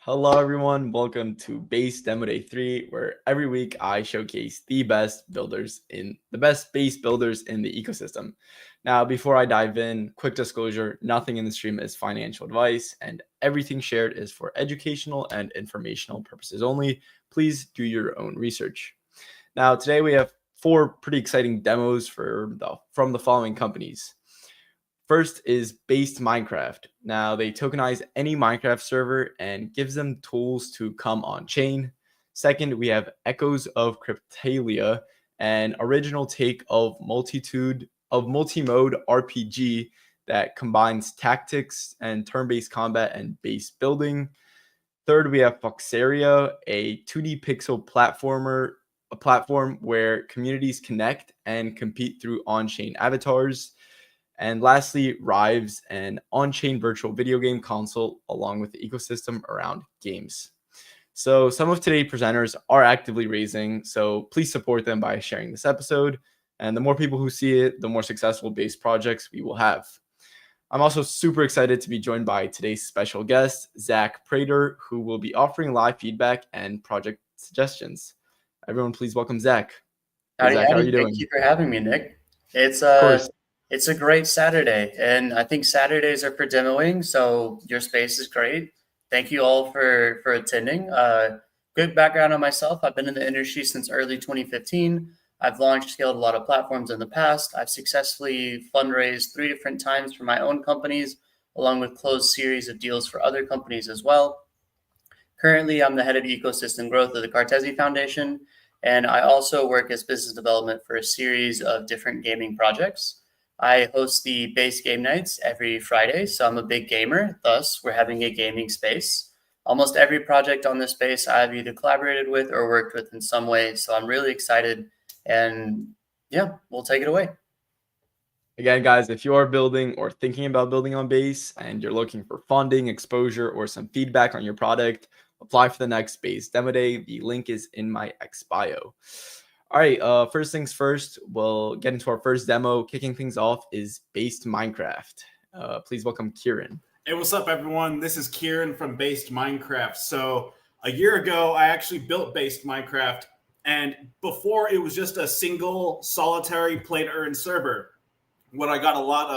Hello, everyone. Welcome to Base Demo Day 3, where every week I showcase the best base builders in the ecosystem. Now, before I dive in, quick disclosure, nothing in the stream is financial advice, and everything shared is for educational and informational purposes only. Please do your own research. Now, today we have four pretty exciting demos from the following companies. First is Based Minecraft. Now, they tokenize any Minecraft server and gives them tools to come on chain. Second, we have Echoes of Cryptalia, an original take of multi-mode RPG that combines tactics and turn-based combat and base building. Third, we have Foxeria, a 2D pixel platform where communities connect and compete through on-chain avatars. And lastly, Rives, an on-chain virtual video game console along with the ecosystem around games. So some of today's presenters are actively raising, so please support them by sharing this episode. And the more people who see it, the more successful base projects we will have. I'm also super excited to be joined by today's special guest, Zach Prater, who will be offering live feedback and project suggestions. Everyone, please welcome Zach. Howdy, Zach, how are you doing? Thank you for having me, Nick. Of course. It's a great Saturday, and I think Saturdays are for demoing, so your space is great. Thank you all for attending. Good background on myself. I've been in the industry since early 2015. I've launched, scaled a lot of platforms in the past. I've successfully fundraised 3 different times for my own companies, along with closed series of deals for other companies as well. Currently, I'm the head of ecosystem growth of the Cartesi Foundation, and I also work as business development for a series of different gaming projects. I host the Base Game Nights every Friday, so I'm a big gamer. Thus, we're having a gaming space. Almost every project on this space I've either collaborated with or worked with in some way, so I'm really excited. And yeah, we'll take it away. Again, guys, if you are building or thinking about building on Base and you're looking for funding, exposure, or some feedback on your product, apply for the next Base Demo Day. The link is in my X bio. All right, first things first, we'll get into our first demo. Kicking things off is Based Minecraft. Please welcome Kieran. Hey, what's up, everyone? This is Kieran from Based Minecraft. So a year ago, I actually built Based Minecraft, and before it was just a single solitary play-to-earn server. What I got a lot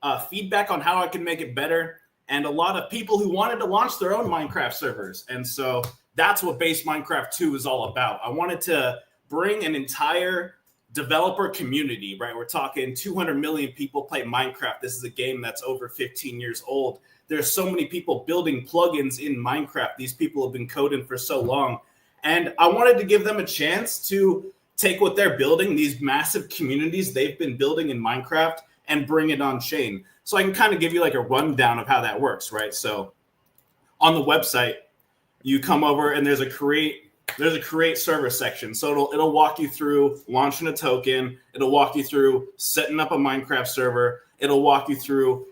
of feedback on how I can make it better, and a lot of people who wanted to launch their own Minecraft servers. And so that's what Base Minecraft 2 is all about. I wanted to bring an entire developer community, right? We're talking 200 million people play Minecraft. This is a game that's over 15 years old. There's so many people building plugins in Minecraft. These people have been coding for so long. And I wanted to give them a chance to take what they're building, these massive communities they've been building in Minecraft, and bring it on chain. So I can kind of give you like a rundown of how that works, right? So on the website, you come over and there's a create server section. So it'll walk you through launching a token. It'll walk you through setting up a Minecraft server. It'll walk you through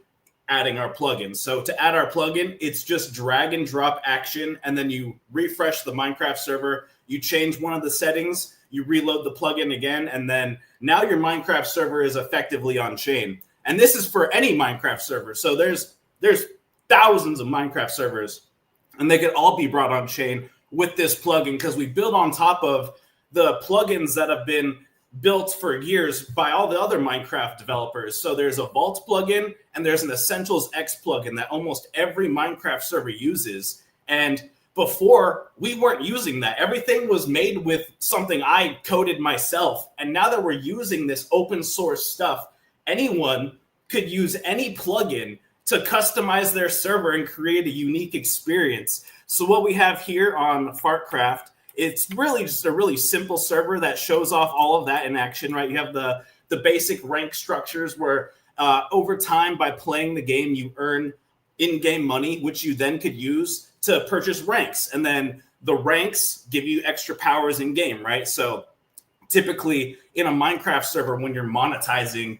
adding our plugins. So to add our plugin, it's just drag and drop action, and then you refresh the Minecraft server. You change one of the settings, you reload the plugin again, and then now your Minecraft server is effectively on chain. And this is for any Minecraft server. So there's thousands of Minecraft servers, and they could all be brought on chain with this plugin because we build on top of the plugins that have been built for years by all the other Minecraft developers. So there's a Vault plugin and there's an Essentials X plugin that almost every Minecraft server uses. And before, we weren't using that. Everything was made with something I coded myself. And now that we're using this open source stuff, anyone could use any plugin to customize their server and create a unique experience. So what we have here on Fartcraft, it's really just a really simple server that shows off all of that in action, right? You have the basic rank structures where over time by playing the game, you earn in-game money, which you then could use to purchase ranks. And then the ranks give you extra powers in-game, right? So typically in a Minecraft server, when you're monetizing,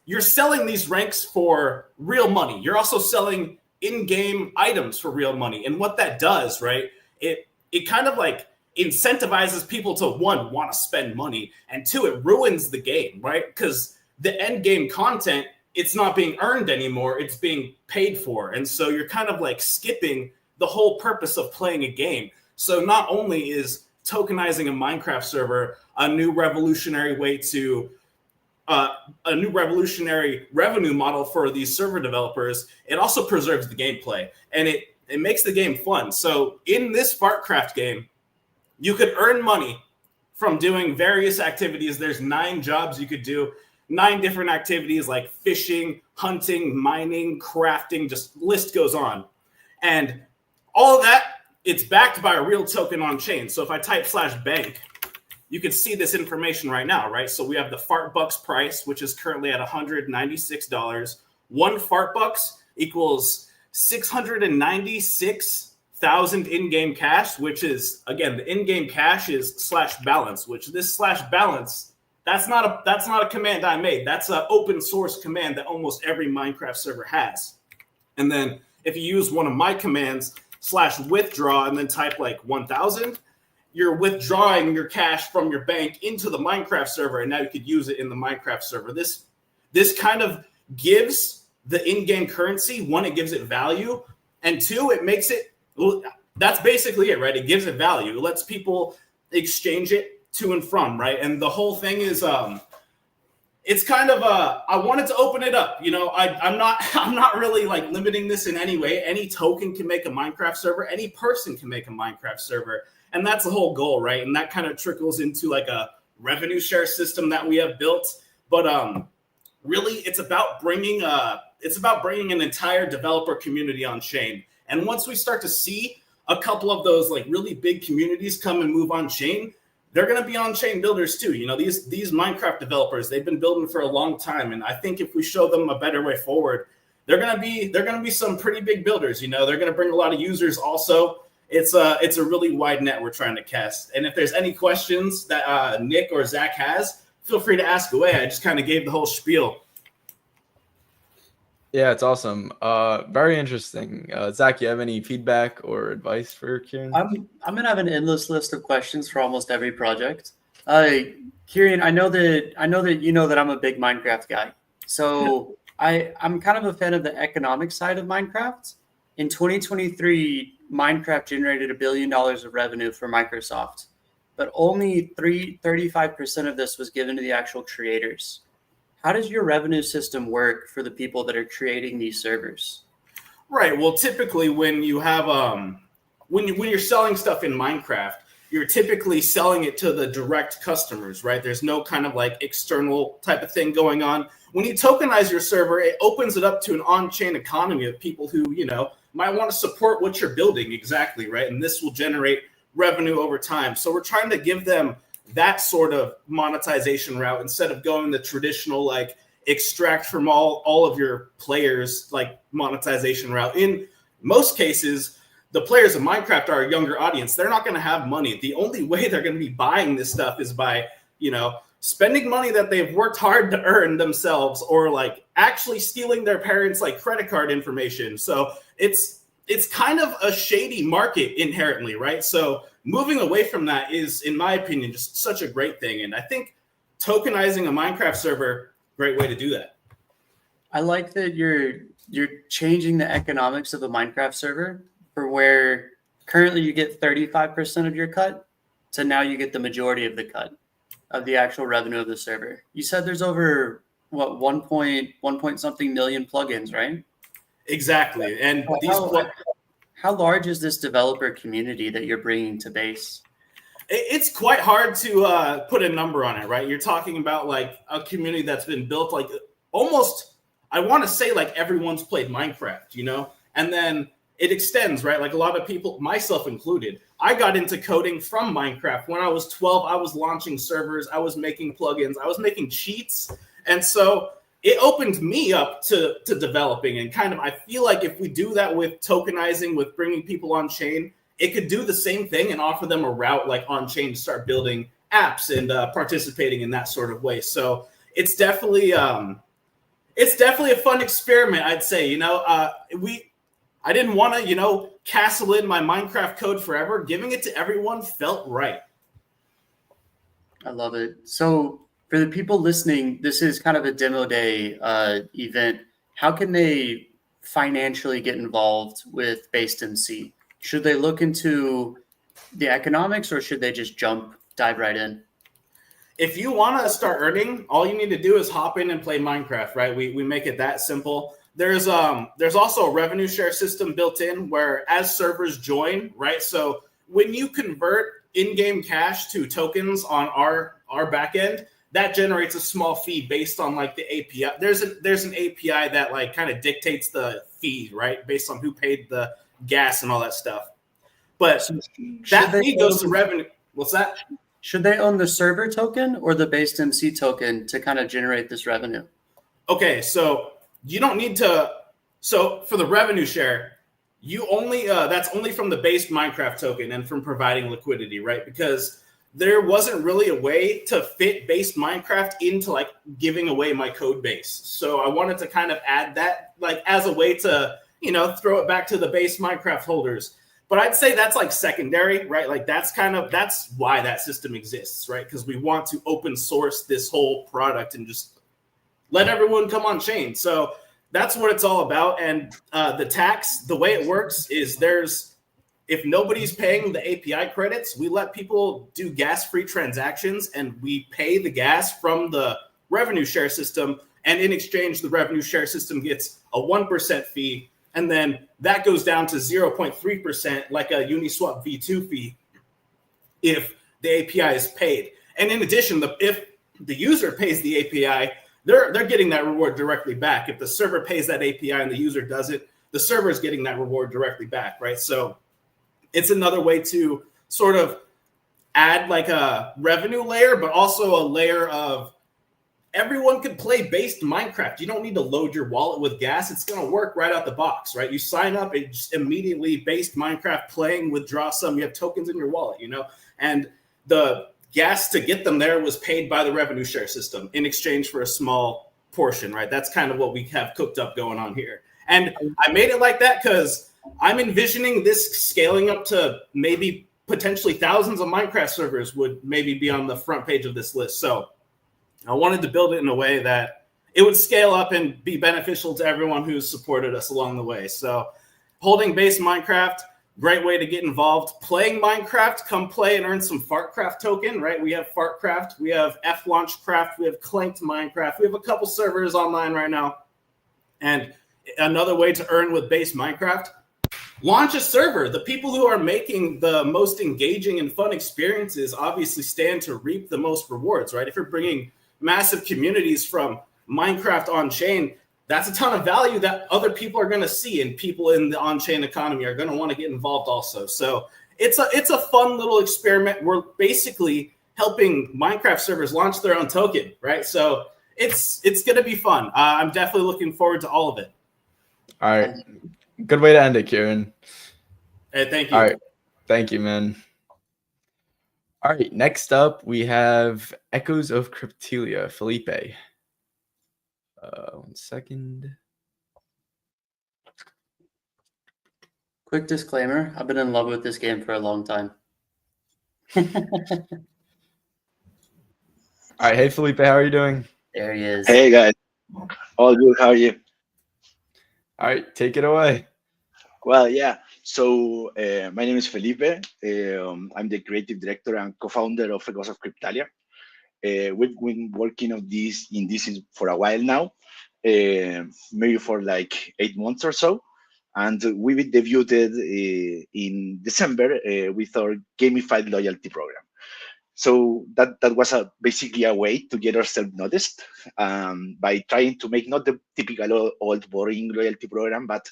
you're selling these ranks for real money. You're also selling in-game items for real money. And what that does, right, it kind of like incentivizes people to, one, want to spend money, and two, it ruins the game, right? Because the end game content it's not being earned anymore, it's being paid for. And so you're kind of like skipping the whole purpose of playing a game. So not only is tokenizing a Minecraft server a new revolutionary way to a new revolutionary revenue model for these server developers, it also preserves the gameplay, and it makes the game fun. So in this Fartcraft game, you could earn money from doing various activities. There's 9 jobs you could do, 9 different activities like fishing, hunting, mining, crafting, just list goes on. And all of that, it's backed by a real token on chain. So if I type /bank, you can see this information right now, right? So we have the Fartbucks price, which is currently at $196. 1 Fartbucks equals 696,000 in-game cash, which is, again, the in-game cash is /balance, which this /balance, that's not a command I made. That's an open source command that almost every Minecraft server has. And then if you use one of my commands, /withdraw, and then type like 1,000, you're withdrawing your cash from your bank into the Minecraft server, and now you could use it in the Minecraft server. This kind of gives the in-game currency, 1, it gives it value, and 2, it makes it, that's basically it, right? It gives it value. It lets people exchange it to and from, right? And the whole thing is, it's kind of I wanted to open it up. You know, I'm not really like limiting this in any way. Any token can make a Minecraft server. Any person can make a Minecraft server. And that's the whole goal, right? And that kind of trickles into like a revenue share system that we have built. But really, it's about bringing an entire developer community on chain. And once we start to see a couple of those like really big communities come and move on chain, they're going to be on chain builders too. You know, these Minecraft developers, they've been building for a long time, and I think if we show them a better way forward, they're going to be some pretty big builders. You know, they're going to bring a lot of users also. It's a really wide net we're trying to cast. And if there's any questions that Nick or Zach has, feel free to ask away. I just kind of gave the whole spiel. Yeah, it's awesome. Very interesting. Zach, you have any feedback or advice for Kieran? I'm gonna have an endless list of questions for almost every project. Kieran, I know that you know that I'm a big Minecraft guy. So I'm kind of a fan of the economic side of Minecraft. In 2023, Minecraft generated $1 billion of revenue for Microsoft, but only 35% of this was given to the actual creators. How does your revenue system work for the people that are creating these servers? Right. Well, typically when you have when you're selling stuff in Minecraft, you're typically selling it to the direct customers, right? There's no kind of like external type of thing going on. When you tokenize your server, it opens it up to an on-chain economy of people who, you know, might want to support what you're building exactly, right? And this will generate revenue over time. So we're trying to give them that sort of monetization route instead of going the traditional like extract from all of your players like monetization route. In most cases, the players of Minecraft are a younger audience. They're not going to have money. The only way they're going to be buying this stuff is by, you know, spending money that they've worked hard to earn themselves, or like actually stealing their parents' like credit card information. So it's kind of a shady market inherently, right? So moving away from that is, in my opinion, just such a great thing. And I think tokenizing a Minecraft server, great way to do that. I like that you're changing the economics of a Minecraft server for where currently you get 35% of your cut to now you get the majority of the cut of the actual revenue of the server. You said there's over what 1 point something million plugins, right? Exactly. And how large is this developer community that you're bringing to Base? It's quite hard to put a number on it, right? You're talking about like a community that's been built like almost, I want to say like everyone's played Minecraft, you know? And then it extends, right? Like a lot of people, myself included, I got into coding from Minecraft. When I was 12, I was launching servers, I was making plugins, I was making cheats. And so it opened me up to developing, and kind of, I feel like if we do that with tokenizing, with bringing people on chain, it could do the same thing and offer them a route like on chain to start building apps and participating in that sort of way. So it's definitely a fun experiment, I'd say. You know, I didn't want to, you know, castle in my Minecraft code forever. Giving it to everyone felt right. I love it. So For the people listening, this is kind of a demo day event. How can they financially get involved with BasedMC? Should they look into the economics, or should they just dive right in? If you want to start earning, all you need to do is hop in and play Minecraft, right? We make it that simple. There's also a revenue share system built in where as servers join, right? So when you convert in-game cash to tokens on our back end, that generates a small fee based on like the API. There's an API that like kind of dictates the fee, right? Based on who paid the gas and all that stuff. But that fee goes to revenue. What's that? Should they own the server token or the BasedMC token to kind of generate this revenue? Okay, so you don't need to. So for the revenue share, you only that's only from the based Minecraft token and from providing liquidity, right? Because there wasn't really a way to fit based Minecraft into like giving away my code base. So I wanted to kind of add that like as a way to, throw it back to the base Minecraft holders. But I'd say that's like secondary, right? Like that's why that system exists, right? Because we want to open source this whole product and just let everyone come on chain. So that's what it's all about. And the tax, the way it works is if nobody's paying the API credits, we let people do gas-free transactions and we pay the gas from the revenue share system. And in exchange, the revenue share system gets a 1% fee. And then that goes down to 0.3%, like a Uniswap V2 fee, if the API is paid. And in addition, if the user pays the API, they're getting that reward directly back. If the server pays that API and the user doesn't, the server is getting that reward directly back, right? So it's another way to sort of add like a revenue layer, but also a layer of everyone could play based Minecraft. You don't need to load your wallet with gas. It's going to work right out the box, right? You sign up and just immediately based Minecraft playing, withdraw some, you have tokens in your wallet, and the gas to get them there was paid by the revenue share system in exchange for a small portion, right? That's kind of what we have cooked up going on here. And I made it like that because I'm envisioning this scaling up to maybe potentially thousands of Minecraft servers would maybe be on the front page of this list. So I wanted to build it in a way that it would scale up and be beneficial to everyone who's supported us along the way. So holding base Minecraft, great way to get involved. Playing Minecraft, come play and earn some Fartcraft token, right? We have Fartcraft, we have FLaunchCraft, we have Clanked Minecraft. We have a couple servers online right now. And another way to earn with base Minecraft, launch a server. The people who are making the most engaging and fun experiences obviously stand to reap the most rewards, right? If you're bringing massive communities from Minecraft on-chain, that's a ton of value that other people are going to see, and people in the on-chain economy are going to want to get involved also. So it's a fun little experiment. We're basically helping Minecraft servers launch their own token, right? So it's going to be fun. I'm definitely looking forward to all of it. All right. Good way to end it, Kieran. Hey, thank you. All right. Thank you, man. All right. Next up, we have Echoes of Cryptelia, Felipe. 1 second. Quick disclaimer, I've been in love with this game for a long time. All right. Hey, Felipe, how are you doing? There he is. Hey, guys. All good. How are you? All right. Take it away. Well, yeah. So my name is Felipe. I'm the creative director and co-founder of Echoes of Cryptalia. We've been working on this for a while now, maybe for like 8 months or so. And we debuted in December with our gamified loyalty program. So that was basically a way to get ourselves noticed by trying to make not the typical old boring loyalty program, but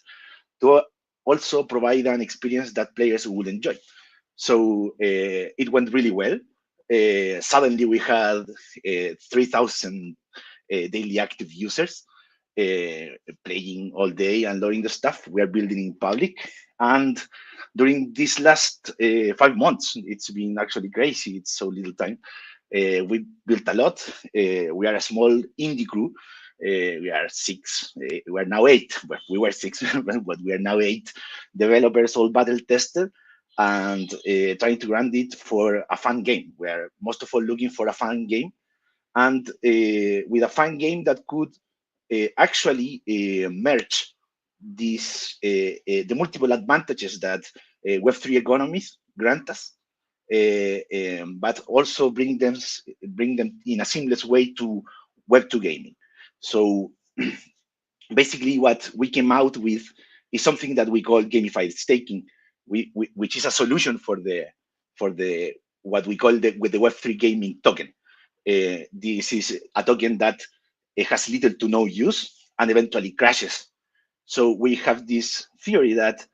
to also provide an experience that players would enjoy. So it went really well. Suddenly we had 3,000 daily active users playing all day and loading the stuff we are building in public. And during these last 5 months, it's been actually crazy. It's so little time. We built a lot. We are a small indie crew. We are 6. We are now 8. Well, we were 6, but we are now 8 developers, all battle tested, and trying to run it for a fun game. We are most of all looking for a fun game and with a fun game that could actually merge the multiple advantages that Web3 economies grant us, but also bring them in a seamless way to Web2 gaming. So basically, what we came out with is something that we call gamified staking, which is a solution for the what we call the Web3 gaming token. This is a token that has little to no use and eventually crashes. So we have this theory that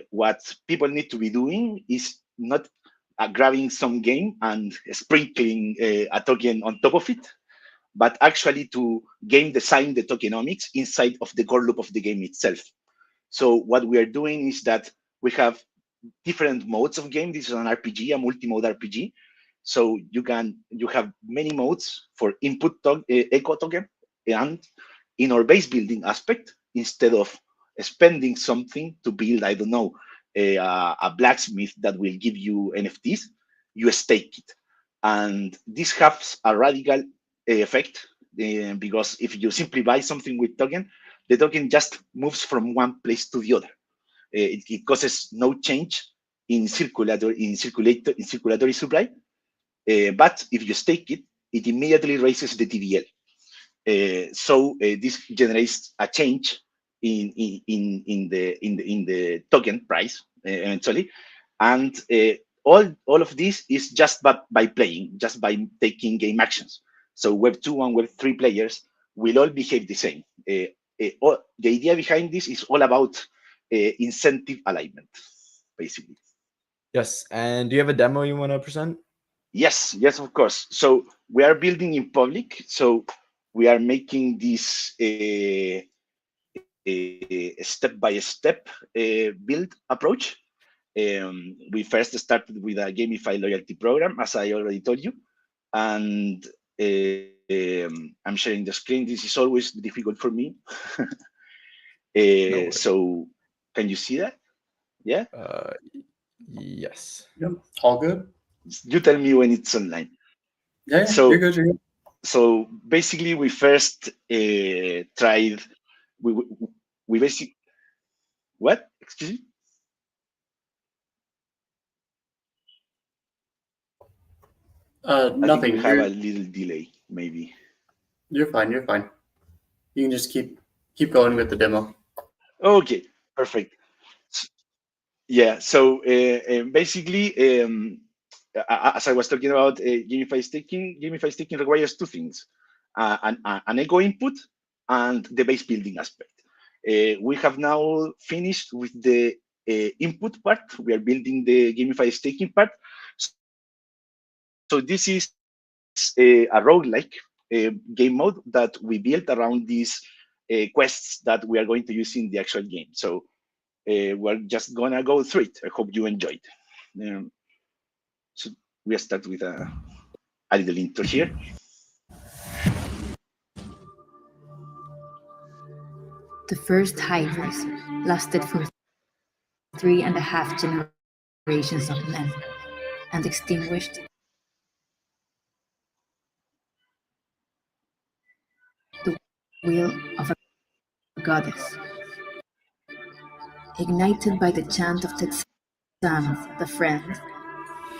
what people need to be doing is not grabbing some game and sprinkling a token on top of it, but actually to game design the tokenomics inside of the core loop of the game itself. So what we are doing is that we have different modes of game. This is an RPG, a multi-mode RPG. So you have many modes for input echo token, and in our base building aspect, instead of spending something to build, I don't know, a blacksmith that will give you NFTs, you stake it, and this has a radical effect because if you simply buy something with token, the token just moves from one place to the other. It causes no change in circulatory supply. But if you stake it, it immediately raises the TVL. So this generates a change in the token price eventually, and all of this is just by playing, just by taking game actions. So Web2 and Web3 players will all behave the same. The idea behind this is all about incentive alignment, basically. Yes. And do you have a demo you want to present? Yes, of course. So we are building in public. So we are making this step-by-step build approach. We first started with a gamified loyalty program, as I already told you, and I'm sharing the screen. This is always difficult for me. So can you see that? Yeah. Yes. Yep. All good. You tell me when it's online. Yeah. So You're good. You're good. So basically, we first tried. We basically what? Excuse me. I think Nothing. we have a little delay, maybe. You're fine. You're fine. You can just keep going with the demo. Okay, perfect. Yeah. So basically, as I was talking about gamified staking requires two things: an echo input and the base building aspect. We have now finished with the input part. We are building the gamified staking part. So this is a roguelike game mode that we built around these quests that we are going to use in the actual game. So we're just gonna go through it. I hope you enjoyed. So we start with a little intro here. The first Hydras lasted for 3.5 generations of men and extinguished the will of a goddess. Ignited by the chant of Tetsam, the friend,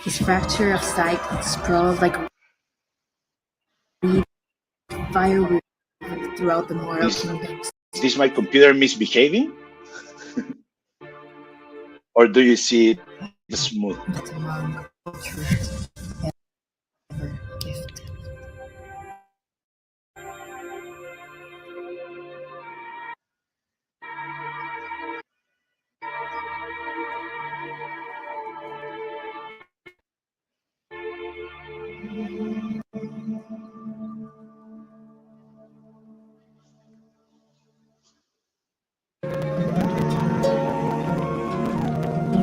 his fracture of sight sprawled like a weed fire throughout the mortal kingdoms. Is this my computer misbehaving? Or do you see it smooth? But among truth ever gifted.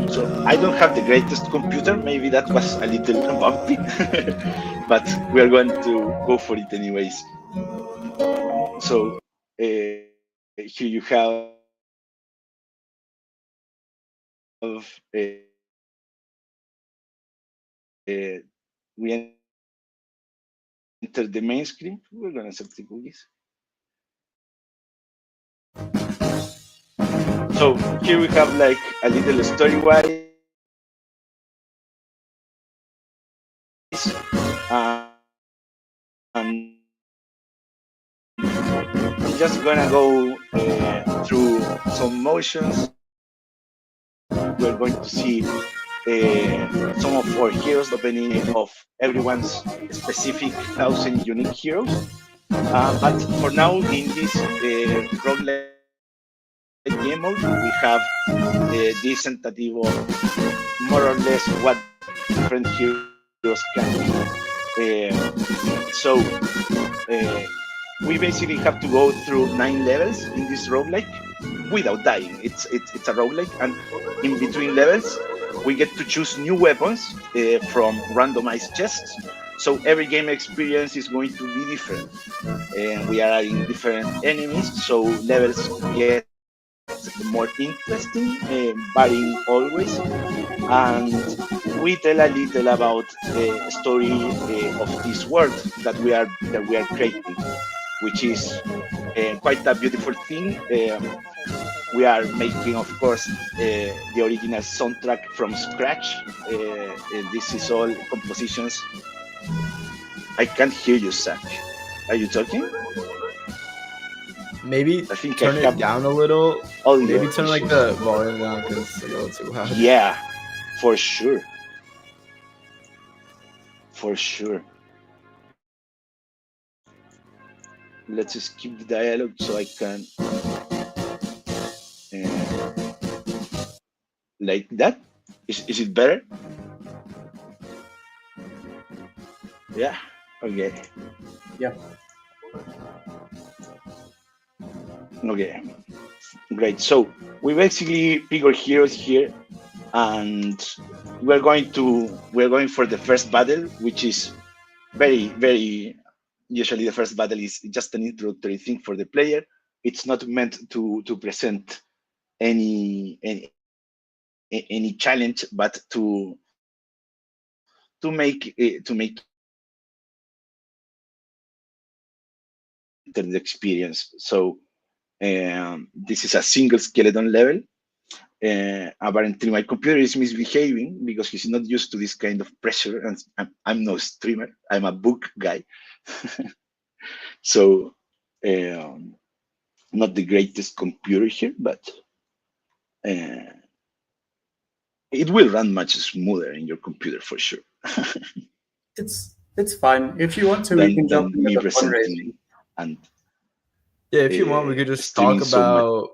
So I don't have the greatest computer. Maybe that was a little bumpy, but we are going to go for it anyways. So here you have we enter the main screen. We're gonna set the cookies. So here we have like a little story-wise. And I'm just gonna go through some motions. We're going to see some of our heroes, depending of everyone's specific 1,000 unique heroes. But for now, in this roguelike game mode, we have a decent idea of more or less what different heroes can do. So we basically have to go through 9 levels in this roguelike without dying. It's a roguelike, and in between levels, we get to choose new weapons from randomized chests. So every game experience is going to be different, and we are adding different enemies. So levels get more interesting, varying always. And we tell a little about the story of this world that we are creating, which is quite a beautiful thing. We are making, of course, the original soundtrack from scratch. This is all compositions. I can't hear you, Zach. Are you talking? Maybe I think turn I it have down a little. audio Maybe turn like issues. the volume down because it's a little too loud. Yeah, for sure. For sure. Let's skip the dialogue so I can like that. Is it better? Yeah. Okay. Yeah. Okay. Great. So we basically pick our heroes here, and we're going for the first battle, which is very usually the first battle is just an introductory thing for the player. It's not meant to present any challenge, but to make the experience. So this is a single skeleton level. Apparently my computer is misbehaving because he's not used to this kind of pressure, and I'm no streamer, I'm a book guy. So not the greatest computer here, but it will run much smoother in your computer for sure. It's fine. If you want to, we can jump than into me the presenting fundraising. and Yeah, if you want, we could just streaming talk so much. about.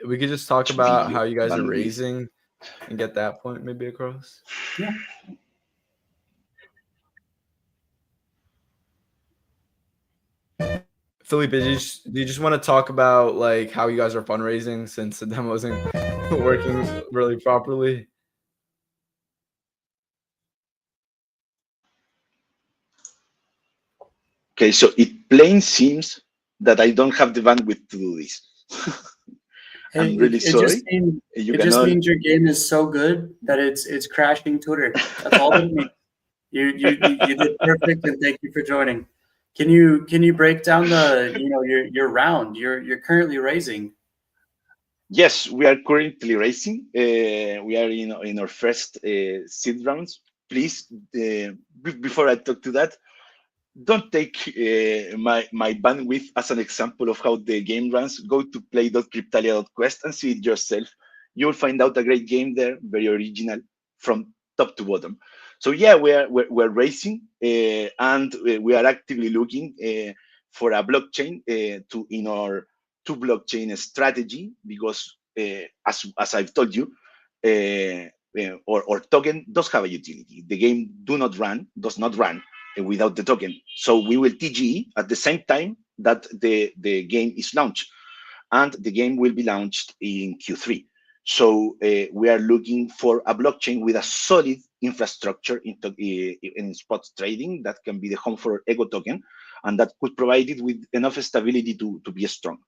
We could just talk about how you guys are bandwidth. raising and get that point maybe across. Yeah. Felipe, do you just want to talk about like how you guys are fundraising since the demo isn't working really properly? Okay, so it plain seems that I don't have the bandwidth to do this. I'm really sorry. It just means your game is so good that it's crashing Twitter. That's all it means. You did perfect, and thank you for joining. Can you break down your round? You're currently raising. Yes, we are currently racing. We are in our first seed rounds. Please, before I talk to that, don't take my bandwidth as an example of how the game runs. Go to play.cryptalia.quest and see it yourself. You will find out a great game there, very original from top to bottom. So yeah, we're racing, and we are actively looking for a blockchain in our two blockchain strategy, because as I've told you, or token does have a utility. The game does not run without the token. So we will TGE at the same time that the game is launched, and the game will be launched in Q3. So we are looking for a blockchain with a solid infrastructure in spot trading that can be the home for Ego token, and that could provide it with enough stability to be strong.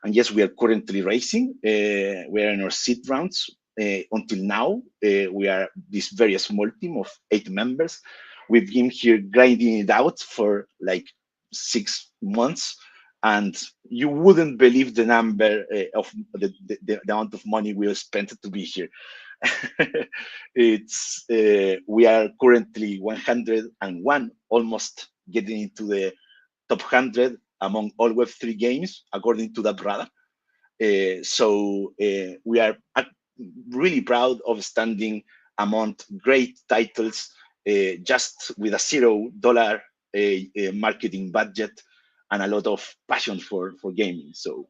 And yes, we are currently racing. We are in our seed rounds. Until now, we are this very small team of 8 members. we've been here grinding it out for like 6 months, and you wouldn't believe the number of the amount of money we have spent to be here. It's we are currently 101, almost getting into the top 100 among all Web3 games, according to that radar. So we are really proud of standing among great titles just with a $0 marketing budget and a lot of passion for gaming. So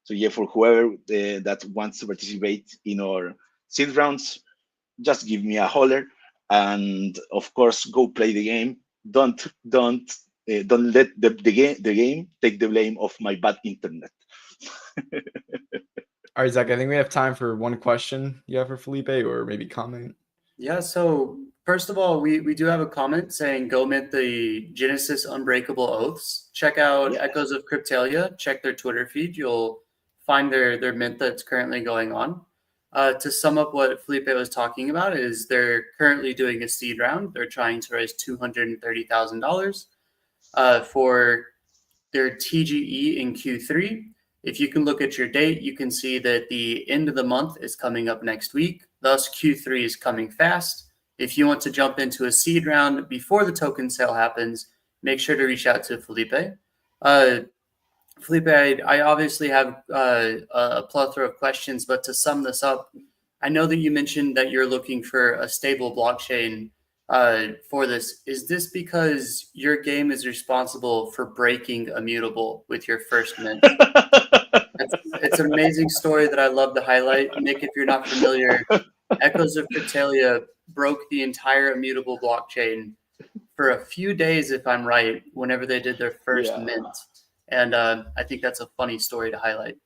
yeah, for whoever that wants to participate in our seed rounds, just give me a holler, and of course, go play the game. Don't let the game take the blame of my bad internet. All right, Zach, I think we have time for one question you have for Felipe, or maybe comment. Yeah, so first of all, we do have a comment saying go mint the Genesis Unbreakable Oaths. Check out Yeah. Echoes of Cryptalia. Check their Twitter feed. You'll find their mint that's currently going on. To sum up what Felipe was talking about is they're currently doing a seed round. They're trying to raise $230,000 for their TGE in Q3. If you can look at your date, you can see that the end of the month is coming up next week. Thus, Q3 is coming fast. If you want to jump into a seed round before the token sale happens, make sure to reach out to Felipe. Felipe, I obviously have a plethora of questions, but to sum this up, I know that you mentioned that you're looking for a stable blockchain for this. Is this because your game is responsible for breaking Immutable with your first mint? It's an amazing story that I love to highlight. Nick, if you're not familiar, Echoes of Cryptalia broke the entire Immutable blockchain for a few days, if I'm right, whenever they did their first mint. And I think that's a funny story to highlight.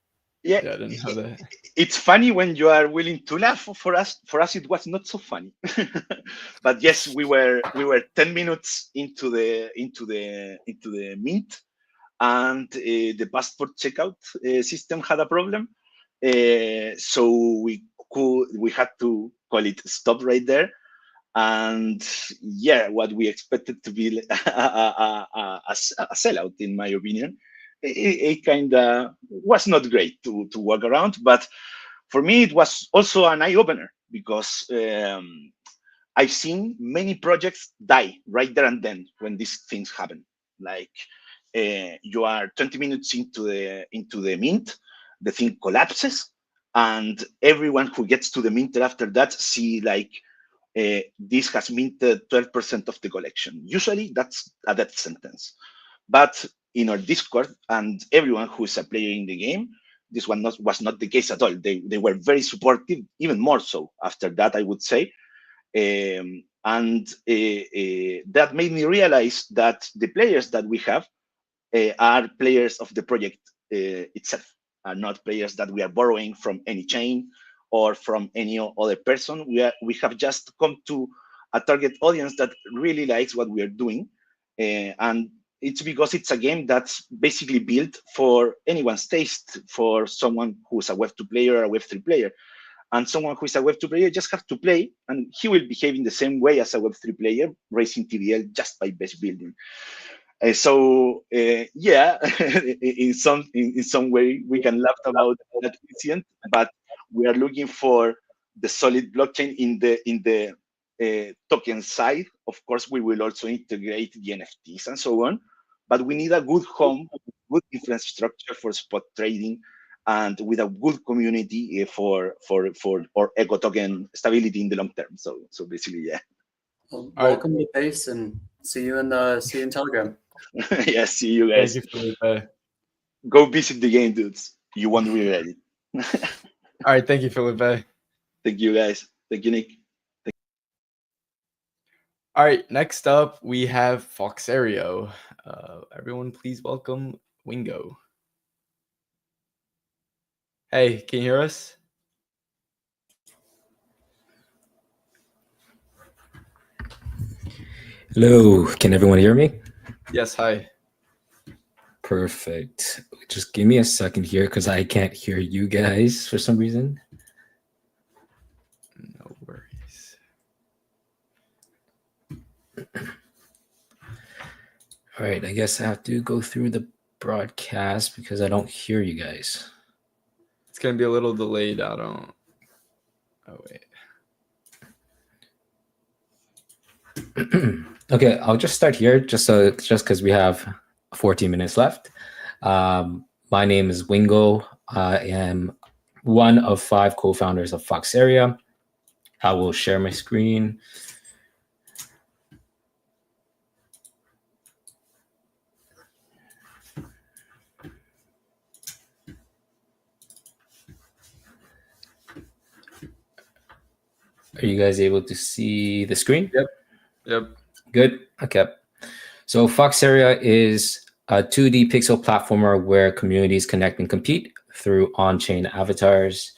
Yeah, Yeah, I didn't know that. it's funny when you are willing to laugh. For us, it was not so funny. But yes, we were 10 minutes into the mint, and the passport checkout system had a problem. So we had to call it stop right there. And yeah, what we expected to be a sellout, in my opinion, it kind of was not great to walk around. But for me, it was also an eye opener, because I've seen many projects die right there and then when these things happen. Like you are 20 minutes into the mint, the thing collapses, and everyone who gets to the mint after that see like this has minted 12% of the collection. Usually that's a death sentence. But in our Discord, and everyone who is a player in the game, this one was not the case at all. They were very supportive, even more so after that, I would say. And that made me realize that the players that we have are players of the project itself, are not players that we are borrowing from any chain or from any other person. We have just come to a target audience that really likes what we are doing, and it's because it's a game that's basically built for anyone's taste, for someone who's a Web2 player or a Web3 player. And someone who is a Web2 player just have to play, and he will behave in the same way as a Web3 player, raising TVL just by base building. Yeah, in some way we can laugh about that incident, but we are looking for the solid blockchain in the token side. Of course, we will also integrate the NFTs and so on, but we need a good home, good infrastructure for spot trading, and with a good community for our eco token stability in the long term. So basically, yeah. Well, welcome to Base, and see you in Telegram. Yeah, see you guys. Thank you, Felipe. Go visit the game, dudes. You won't regret it. All right, thank you, Felipe. Thank you, guys. Thank you, Nick. All right, next up we have Foxario. Everyone, please welcome Wingo. Hey, can you hear us? Hello, can everyone hear me? Yes, hi. Perfect. Just give me a second here because I can't hear you guys for some reason. No worries. All right, I guess I have to go through the broadcast because I don't hear you guys. It's gonna be a little delayed. I don't. Oh wait. Okay, I'll just start here, just because we have 14 minutes left. My name is Wingo. I am one of 5 co-founders of Fox Area. I will share my screen. Are you guys able to see the screen? Yep. Good. Okay. So Fox Area is a 2D pixel platformer where communities connect and compete through on-chain avatars.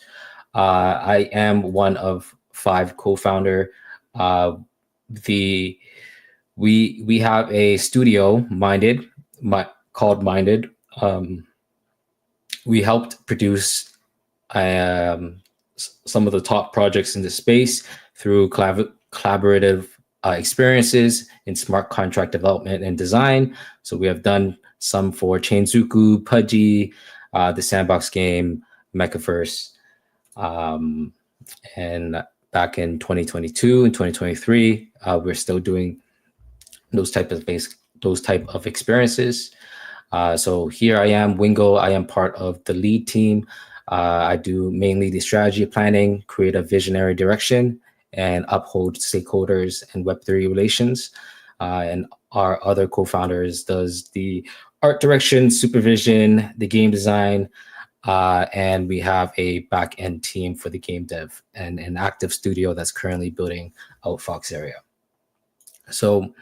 I am one of 5 co-founder. We have a studio, called Minded. We helped produce some of the top projects in the space through collaborative experiences in smart contract development and design. So we have done some for Chainzuku, Pudgy, the Sandbox game, Mechaverse, and back in 2022 and 2023, we're still doing those type of experiences. So here I am, Wingo. I am part of the lead team. I do mainly the strategy planning, create a visionary direction, and uphold stakeholders and Web3 relations. And our other co-founders does the art direction, supervision, the game design, and we have a back-end team for the game dev and an active studio that's currently building out Fox Area. So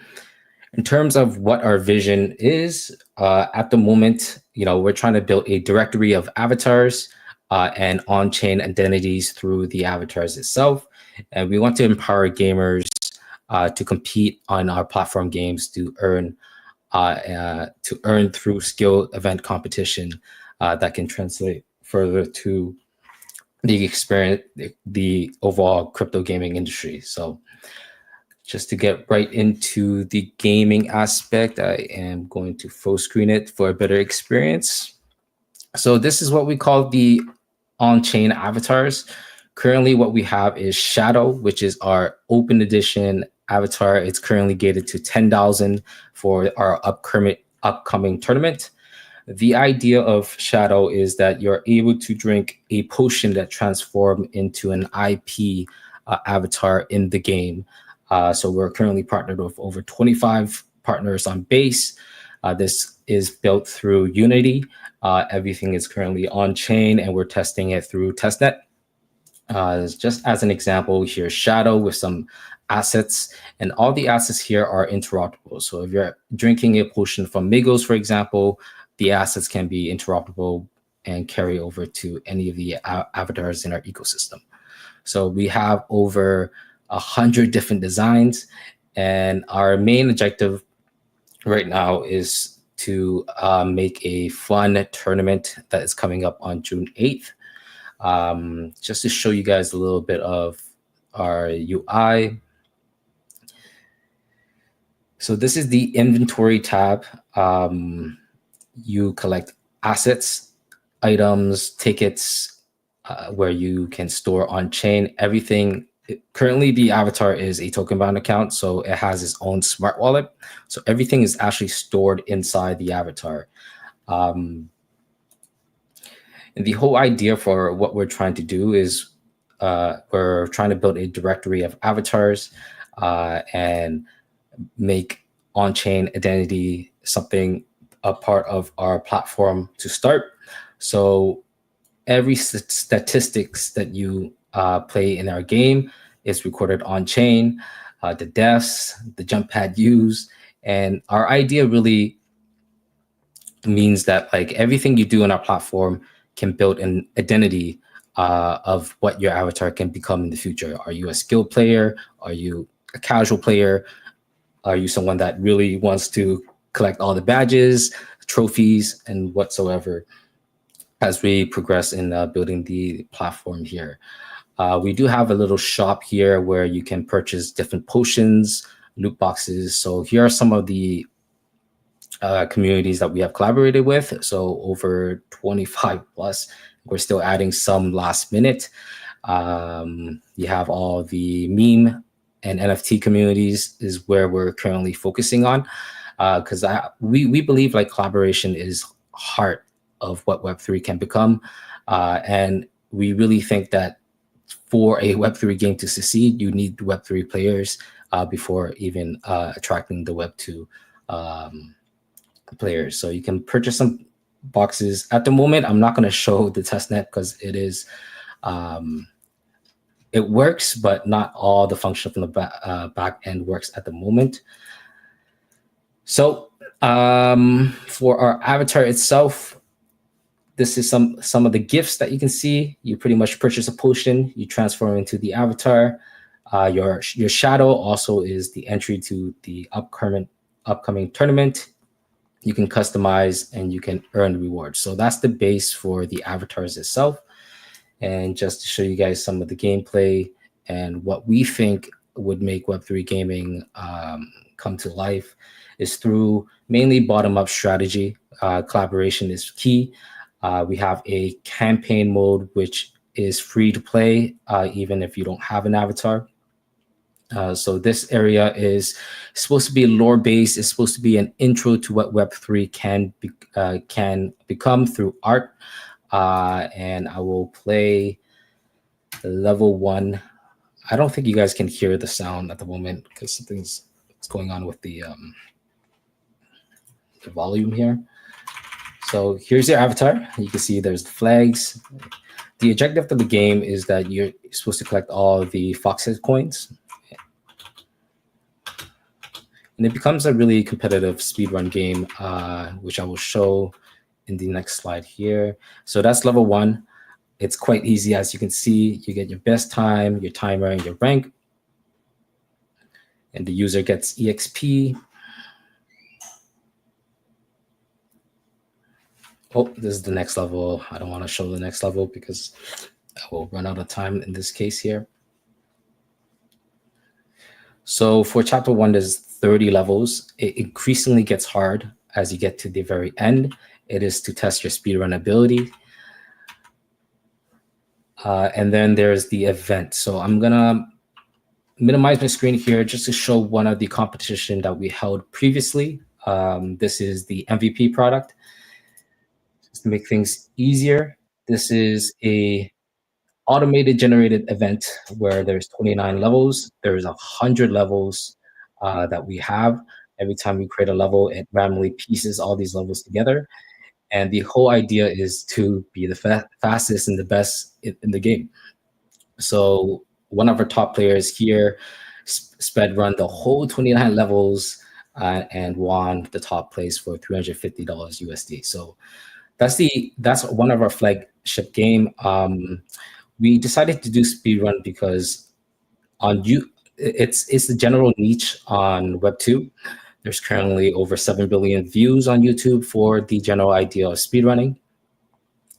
in terms of what our vision is, at the moment, we're trying to build a directory of avatars and on-chain identities through the avatars itself. And we want to empower gamers to compete on our platform games to earn through skill event competition that can translate further to the experience, the overall crypto gaming industry. So just to get right into the gaming aspect, I am going to full screen it for a better experience. So this is what we call the on-chain avatars. Currently, what we have is Shadow, which is our open edition avatar. It's currently gated to 10,000 for our upcoming tournament. The idea of Shadow is that you're able to drink a potion that transforms into an IP avatar in the game. So we're currently partnered with over 25 partners on Base. This is built through Unity. Everything is currently on chain, and we're testing it through testnet. Just as an example, here's Shadow with some assets, and all the assets here are interoperable. So if you're drinking a potion from Migos, for example, the assets can be interoperable and carry over to any of the avatars in our ecosystem. So we have over 100 different designs, and our main objective right now is to make a fun tournament that is coming up on June 8th. Just to show you guys a little bit of our UI. So this is the inventory tab. You collect assets, items, tickets, where you can store on chain everything. Currently, the avatar is a token bound account, so it has its own smart wallet. So everything is actually stored inside the avatar. And the whole idea for what we're trying to do is we're trying to build a directory of avatars and make on-chain identity something a part of our platform to start. So every statistics that you play in our game is recorded on chain, the deaths, the jump pad used, and our idea really means that like everything you do on our platform can build an identity of what your avatar can become in the future. Are you a skilled player? Are you a casual player? Are you someone that really wants to collect all the badges, trophies, and whatsoever as we progress in building the platform here? We do have a little shop here where you can purchase different potions, loot boxes. So here are some of the communities that we have collaborated with. So over 25 plus. We're still adding some last minute. You have all the meme and NFT communities is where we're currently focusing on, because we believe like collaboration is heart of what Web3 can become, and we really think that for a Web3 game to succeed, you need Web3 players before even attracting the Web2 players. So you can purchase some boxes. At the moment, I'm not going to show the testnet because it is it works, but not all the function from the back end works at the moment. So for our avatar itself, this is some of the gifts that you can see. You pretty much purchase a potion, you transform into the avatar. Your shadow also is the entry to the upcoming tournament. You can customize and you can earn rewards. So that's the base for the avatars itself. And just to show you guys some of the gameplay and what we think would make Web3 gaming come to life is through mainly bottom-up strategy. Collaboration is key. We have a campaign mode, which is free to play, even if you don't have an avatar. So this area is supposed to be lore-based. It's supposed to be an intro to what Web3 can become through art. And I will play level 1. I don't think you guys can hear the sound at the moment because something's going on with the volume here. So here's your avatar. You can see there's the flags. The objective of the game is that you're supposed to collect all the Foxhead coins. And it becomes a really competitive speedrun game, which I will show in the next slide here. So that's level 1. It's quite easy. As you can see, you get your best time, your timer, and your rank. And the user gets EXP. Oh, this is the next level. I don't want to show the next level because I will run out of time in this case here. So for chapter 1, there's 30 levels. It increasingly gets hard as you get to the very end. It is to test your speedrun ability. And then there's the event. So I'm gonna minimize my screen here just to show one of the competition that we held previously. This is the MVP product. Just to make things easier, this is a automated generated event where there's 29 levels. There's 100 levels that we have. Every time we create a level, it randomly pieces all these levels together. And the whole idea is to be the fastest and the best in the game. So one of our top players here sped run the whole 29 levels and won the top place for $350 USD. So that's one of our flagship game. We decided to do speedrun because it's the general niche on Web2. There's currently over 7 billion views on YouTube for the general idea of speedrunning.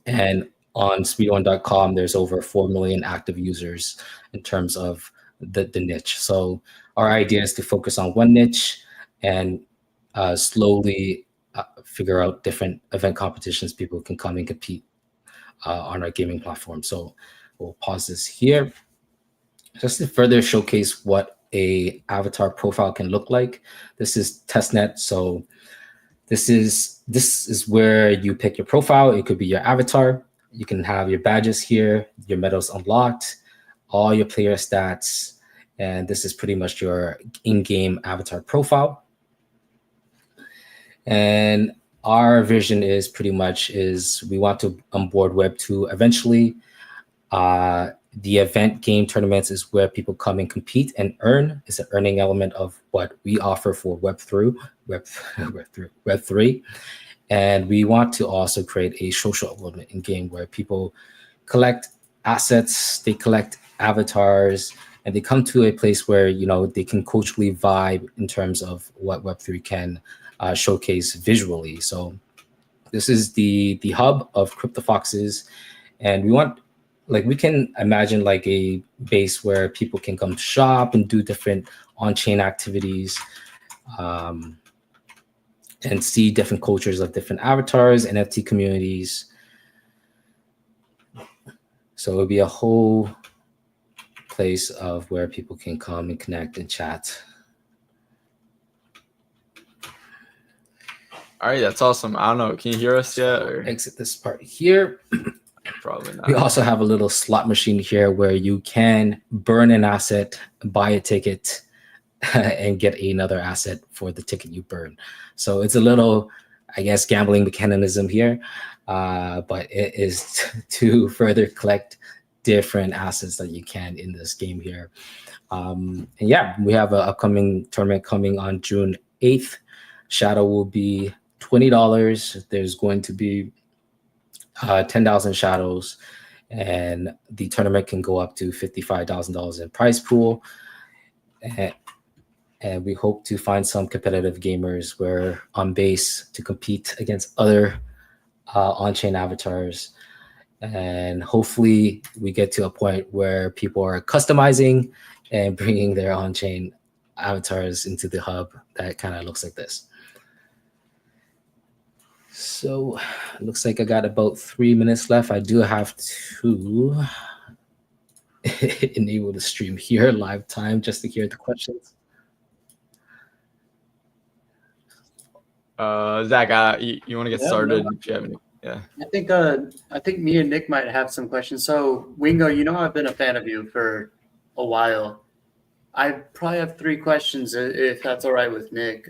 And on speedrun.com, there's over 4 million active users in terms of the niche. So our idea is to focus on one niche and slowly figure out different event competitions people can come and compete on our gaming platform. So we'll pause this here. Just to further showcase what a avatar profile can look like. This is testnet. So this is where you pick your profile. It could be your avatar. You can have your badges here, your medals unlocked, all your player stats, and this is pretty much your in-game avatar profile. And our vision is pretty much we want to onboard Web2 eventually. The event game tournaments is where people come and compete and earn. It's an earning element of what we offer for Web3. And we want to also create a social element in game where people collect assets, they collect avatars, and they come to a place where they can culturally vibe in terms of what Web3 can showcase visually. So this is the hub of CryptoFoxes, and we can imagine like a base where people can come shop and do different on-chain activities. and see different cultures of different avatars, NFT communities. So it'll be a whole place of where people can come and connect and chat. All right, that's awesome. I don't know. Can you hear us yet? Or Exit this part here. probably not. We also have a little slot machine here where you can burn an asset, buy a ticket, and get another asset for the ticket you burn. So it's a little, I guess, gambling mechanism here, but it is to further collect different assets that you can in this game here. And yeah, we have an upcoming tournament coming on June 8th. Shadow will be $20. There's going to be 10,000 shadows, and the tournament can go up to $55,000 in prize pool. And we hope to find some competitive gamers where on base to compete against other on-chain avatars. And hopefully we get to a point where people are customizing and bringing their on-chain avatars into the hub that kind of looks like this. So it looks like I got about 3 minutes left. I do have to enable the stream here live time just to hear the questions. Zach, you want to get Yeah, started? no. If you have any, yeah. I think me and Nick might have some questions. So Wingo, I've been a fan of you for a while. I probably have 3 questions if that's all right with Nick.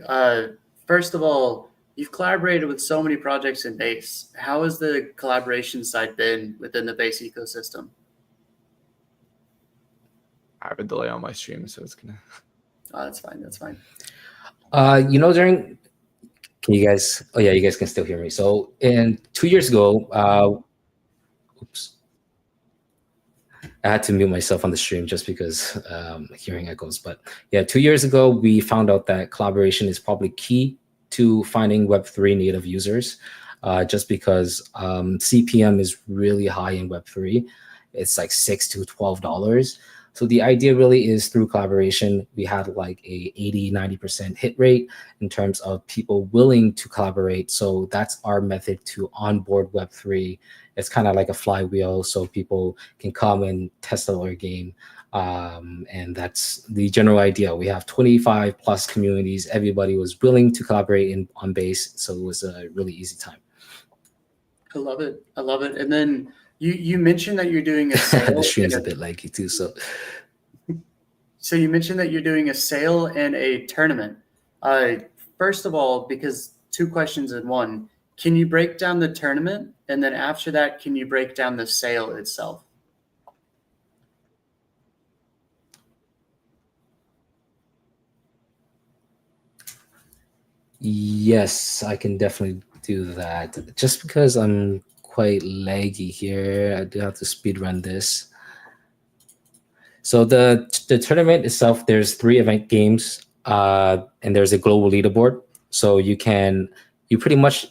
First of all, you've collaborated with so many projects in Base. How has the collaboration side been within the Base ecosystem? I have a delay on my stream, so it's gonna. Oh, that's fine. That's fine. During, can you guys? Oh yeah, you guys can still hear me. So, 2 years ago, oops, I had to mute myself on the stream just because hearing echoes. But yeah, 2 years ago, we found out that collaboration is probably key to finding Web3 native users, just because CPM is really high in Web3. It's like $6 to $12. So the idea really is through collaboration, we had like a 80-90% hit rate in terms of people willing to collaborate. So that's our method to onboard Web3. It's kind of like a flywheel, so people can come and test out our game. And that's the general idea. We have 25 plus communities. Everybody was willing to collaborate on Base, so it was a really easy time. I love it. I love it. And then you mentioned that you're doing a sale. The stream's a bit laggy too. So you mentioned that you're doing a sale and a tournament. First of all, because 2 questions in one, can you break down the tournament? And then after that, can you break down the sale itself? Yes, I can definitely do that. Just because I'm quite laggy here, I do have to speed run this. So the tournament itself, there's 3 event games, and there's a global leaderboard. So you pretty much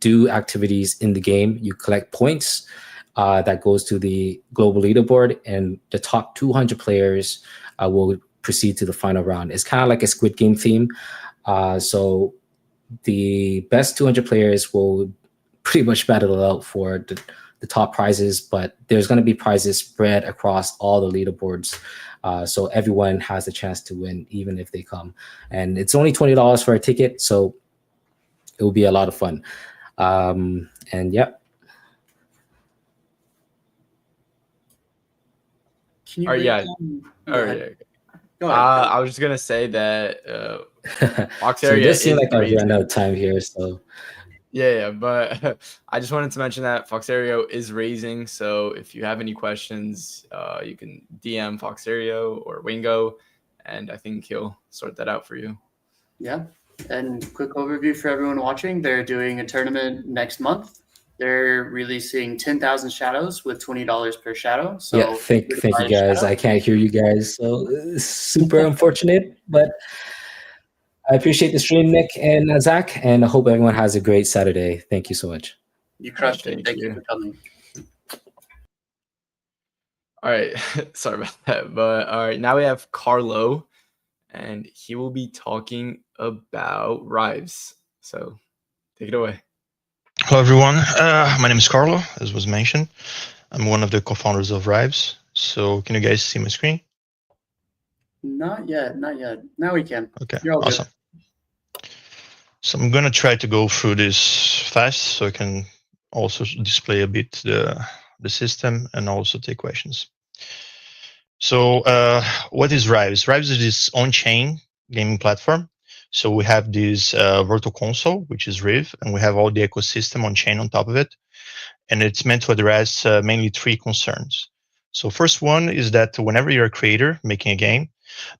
do activities in the game. You collect points that goes to the global leaderboard, and the top 200 players will proceed to the final round. It's kind of like a Squid Game theme. So the best 200 players will pretty much battle it out for the top prizes, but there's going to be prizes spread across all the leaderboards. So everyone has a chance to win, even if they come. And it's only $20 for a ticket, so it will be a lot of fun. And yeah. Can you All right, yeah. Go All ahead. right. Go ahead. I was just gonna say that Fox So Area it does seem is like I've raising. run out of time here. So Yeah, but I just wanted to mention that Foxario is raising. So if you have any questions, you can DM Foxario or Wingo, and I think he'll sort that out for you. Yeah. And quick overview for everyone watching. They're doing a tournament next month. They're releasing 10,000 shadows with $20 per shadow. So yeah, thank you guys. I can't hear you guys, so it's super unfortunate, but I appreciate the stream, Nick and Zach, and I hope everyone has a great Saturday. Thank you so much. You crushed it. Thank Thank you you. for coming. All right, sorry about that. But all right, now we have Carlo, and he will be talking about Rives. So take it away. Hello, everyone. My name is Carlo, as was mentioned. I'm one of the co-founders of Rives. So can you guys see my screen? Not yet. Now we can. Okay, You're all awesome. good. So I'm going to try to go through this fast so I can also display a bit the system and also take questions. So what is Rives? Rives is this on-chain gaming platform. So we have this virtual console, which is Riv, and we have all the ecosystem on-chain on top of it. And it's meant to address mainly three concerns. So first one is that whenever you're a creator making a game,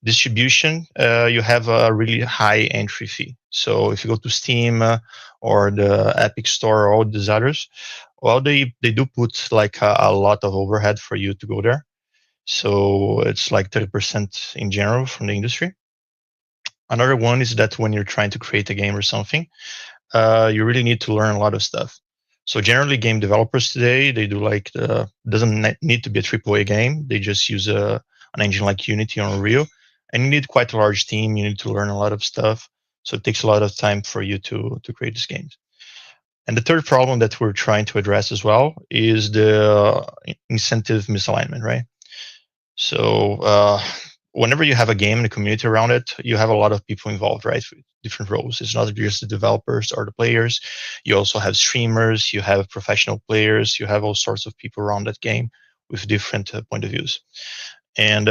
distribution, you have a really high entry fee. So if you go to Steam or the Epic Store or all these others, well, they do put like a lot of overhead for you to go there. So it's like 30% in general from the industry. Another one is that when you're trying to create a game or something, you really need to learn a lot of stuff. So generally, game developers today, they do like doesn't need to be a AAA game. They just use an engine like Unity or Unreal, and you need quite a large team. You need to learn a lot of stuff. So it takes a lot of time for you to create these games. And the third problem that we're trying to address as well is the incentive misalignment, right? So whenever you have a game and a community around it, you have a lot of people involved, right? With different roles. It's not just the developers or the players. You also have streamers, you have professional players, you have all sorts of people around that game with different point of views. And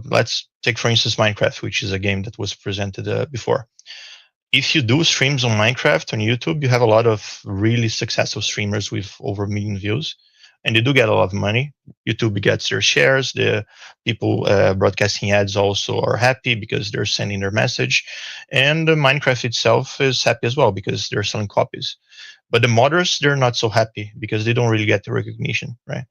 let's take, for instance, Minecraft, which is a game that was presented before. If you do streams on Minecraft on YouTube, you have a lot of really successful streamers with over 1 million views. And they do get a lot of money. YouTube gets their shares. The people broadcasting ads also are happy because they're sending their message. And Minecraft itself is happy as well because they're selling copies. But the modders, they're not so happy because they don't really get the recognition, right?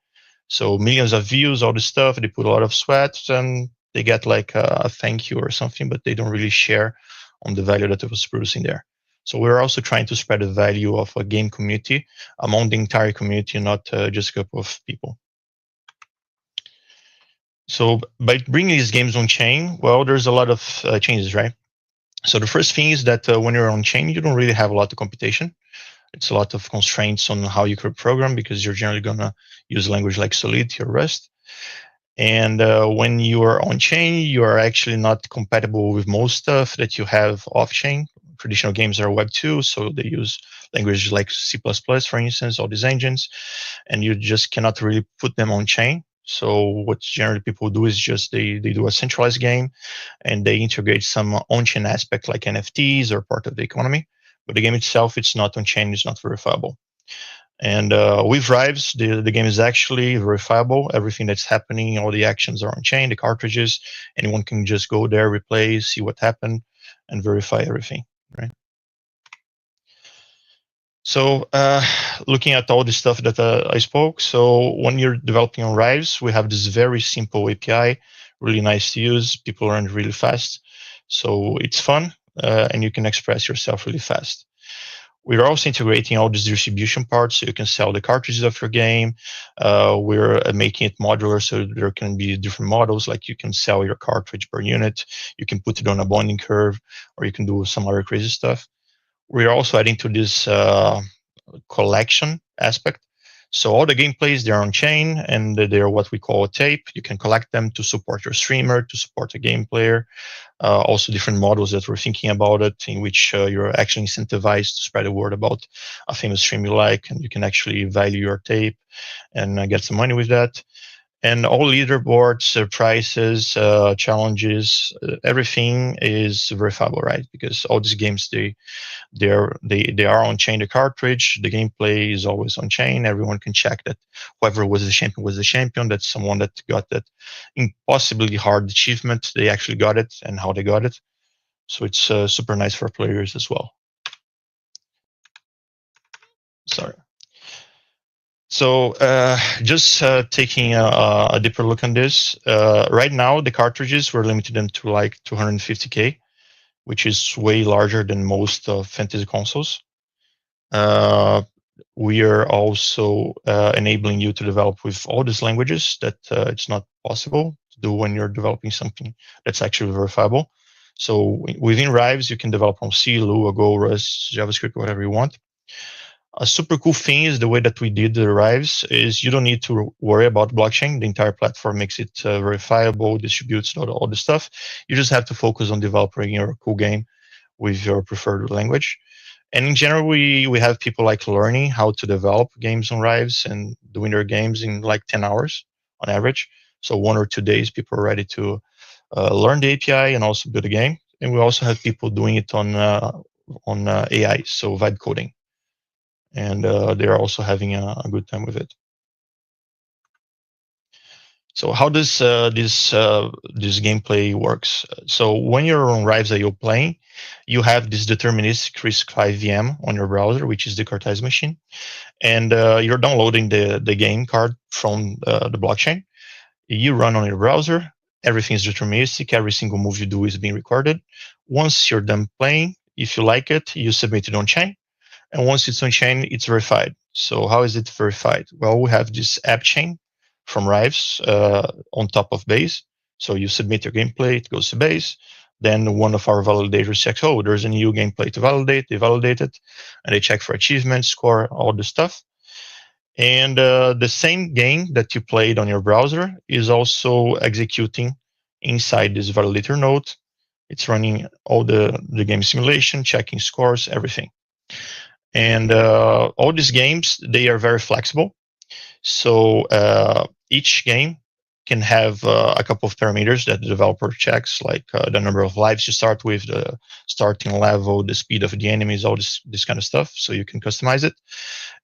So millions of views, all this stuff, they put a lot of sweat and they get like a thank you or something, but they don't really share on the value that it was producing there. So we're also trying to spread the value of a game community among the entire community, not just a couple of people. So by bringing these games on chain, well, there's a lot of changes, right? So the first thing is that when you're on chain, you don't really have a lot of computation. It's a lot of constraints on how you could program because you're generally going to use language like Solidity or Rust. And when you are on chain, you are actually not compatible with most stuff that you have off chain. Traditional games are Web 2, so they use languages like C++, for instance, all these engines, and you just cannot really put them on chain. So what generally people do is just they do a centralized game, and they integrate some on-chain aspect like NFTs or part of the economy. But the game itself, it's not on chain, it's not verifiable. And with Rives, the game is actually verifiable. Everything that's happening, all the actions are on chain, the cartridges. Anyone can just go there, replay, see what happened, and verify everything, right? So looking at all the stuff that I spoke, so when you're developing on Rives, we have this very simple API, really nice to use. People learn really fast. So it's fun, and you can express yourself really fast. We're also integrating all these distribution parts so you can sell the cartridges of your game. We're making it modular so there can be different models, like you can sell your cartridge per unit, you can put it on a bonding curve, or you can do some other crazy stuff. We're also adding to this collection aspect. So all the gameplays, they're on chain and they're what we call a tape. You can collect them to support your streamer, to support a game player. Also different models that we're thinking about it, in which you're actually incentivized to spread the word about a famous stream you like, and you can actually value your tape and get some money with that. And all leaderboards, prices, challenges, everything is verifiable, right? Because all these games, they are on chain. The cartridge, the gameplay is always on chain. Everyone can check that whoever was the champion. That's someone that got that impossibly hard achievement. They actually got it and how they got it. So it's super nice for players as well. Sorry. So just taking a deeper look on this, right now the cartridges, we're limiting them to like 250K, which is way larger than most fantasy consoles. We are also enabling you to develop with all these languages that it's not possible to do when you're developing something that's actually verifiable. So within Rives, you can develop on C, Lua, Go, Rust, JavaScript, whatever you want. A super cool thing is the way that we did the Rives is you don't need to worry about blockchain. The entire platform makes it verifiable, distributes all the stuff. You just have to focus on developing your cool game with your preferred language. And in general, we have people like learning how to develop games on Rives and doing their games in like 10 hours on average. So 1 or 2 days, people are ready to learn the API and also build a game. And we also have people doing it on AI, so vibe coding. And they're also having a good time with it. So how does this gameplay works? So when you're on Rives.io playing, you have this deterministic RISC-V VM on your browser, which is the Cartesian machine, and you're downloading the game card from the blockchain. You run on your browser. Everything is deterministic. Every single move you do is being recorded. Once you're done playing, if you like it, you submit it on chain. And once it's on chain, it's verified. So how is it verified? Well, we have this app chain from Rives on top of Base. So you submit your gameplay, it goes to Base. Then one of our validators checks, oh, there's a new gameplay to validate. They validate it, and they check for achievements, score, all the stuff. And the same game that you played on your browser is also executing inside this validator node. It's running all the game simulation, checking scores, everything. And all these games, they are very flexible. So each game can have a couple of parameters that the developer checks, like the number of lives you start with, the starting level, the speed of the enemies, all this kind of stuff. So you can customize it.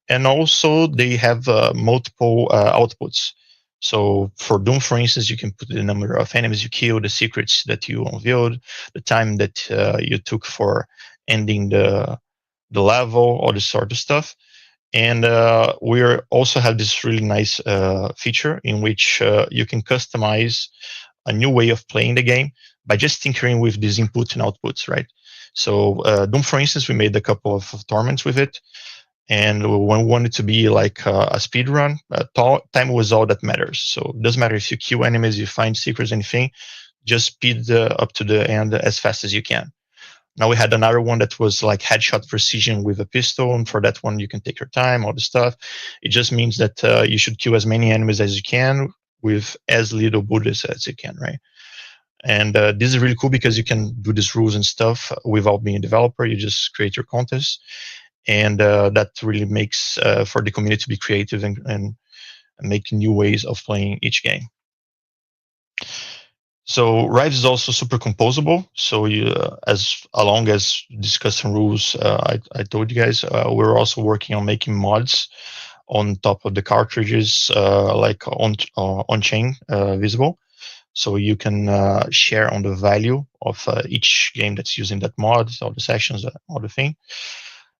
And also they have multiple outputs. So for Doom, for instance, you can put the number of enemies you killed, the secrets that you unveiled, the time that you took for ending the level, all this sort of stuff. And we also have this really nice feature in which you can customize a new way of playing the game by just tinkering with these inputs and outputs, right? So Doom, for instance, we made a couple of tournaments with it. And when we wanted to be like a speed run, time was all that matters. So it doesn't matter if you kill enemies, you find secrets, anything, just speed up to the end as fast as you can. Now we had another one that was like headshot precision with a pistol, and for that one you can take your time, all the stuff. It just means that you should kill as many enemies as you can with as little bullets as you can, right? And this is really cool because you can do these rules and stuff without being a developer. You just create your contest, and that really makes for the community to be creative and make new ways of playing each game. So Rives is also super composable. So you, as long as these custom rules, I told you guys, we're also working on making mods on top of the cartridges, like on-chain visible. So you can share on the value of each game that's using that mod, all the sections, all the thing.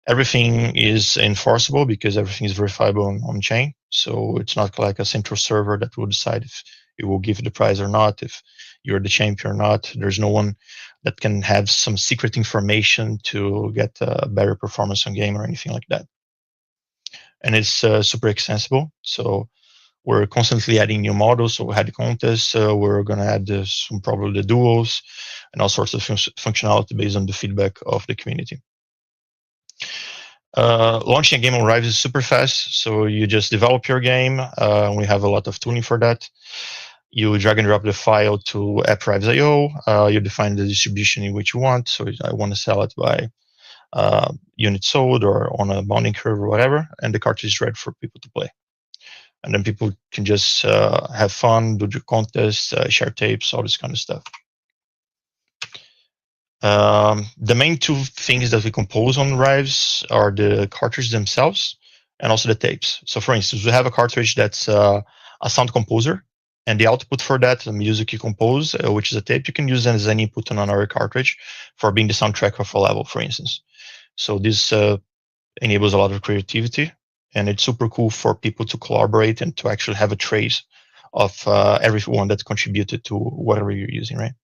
Everything is enforceable because everything is verifiable on-chain. So it's not like a central server that will decide if it will give the prize or not, if you're the champion or not. There's no one that can have some secret information to get a better performance on game or anything like that. And it's super extensible. So we're constantly adding new models. So we had the contests. We're going to add some probably the duels and all sorts of functionality based on the feedback of the community. Launching a game on Rives is super fast. So you just develop your game. We have a lot of tooling for that. You drag and drop the file to app.rives.io. You define the distribution in which you want. So I want to sell it by units sold or on a bounding curve or whatever. And the cartridge is ready for people to play. And then people can just have fun, do the contests, share tapes, all this kind of stuff. The main two things that we compose on Rives are the cartridges themselves and also the tapes. So for instance, we have a cartridge that's a sound composer, and the output for that, the music you compose, which is a tape, you can use as an input on another cartridge for being the soundtrack of a level, for instance. So this enables a lot of creativity, and it's super cool for people to collaborate and to actually have a trace of everyone that contributed to whatever you're using, right?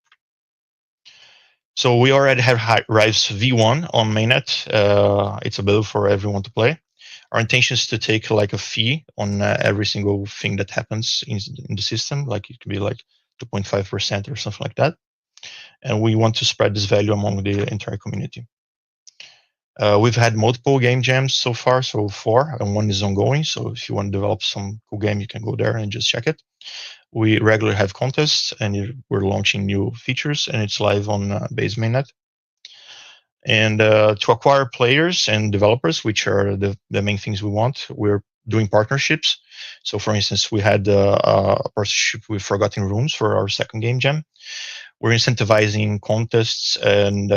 So we already have Rives V1 on mainnet. It's available for everyone to play. Our intention is to take like a fee on every single thing that happens in the system. Like it could be like 2.5% or something like that. and we want to spread this value among the entire community. We've had multiple game jams so far, so 4, and 1 is ongoing. So if you want to develop some cool game, you can go there and just check it. We regularly have contests, and we're launching new features, and it's live on Base mainnet. And to acquire players and developers, which are the main things we want, we're doing partnerships. So for instance, we had a partnership with Forgotten Rooms for our second game jam. We're incentivizing contests and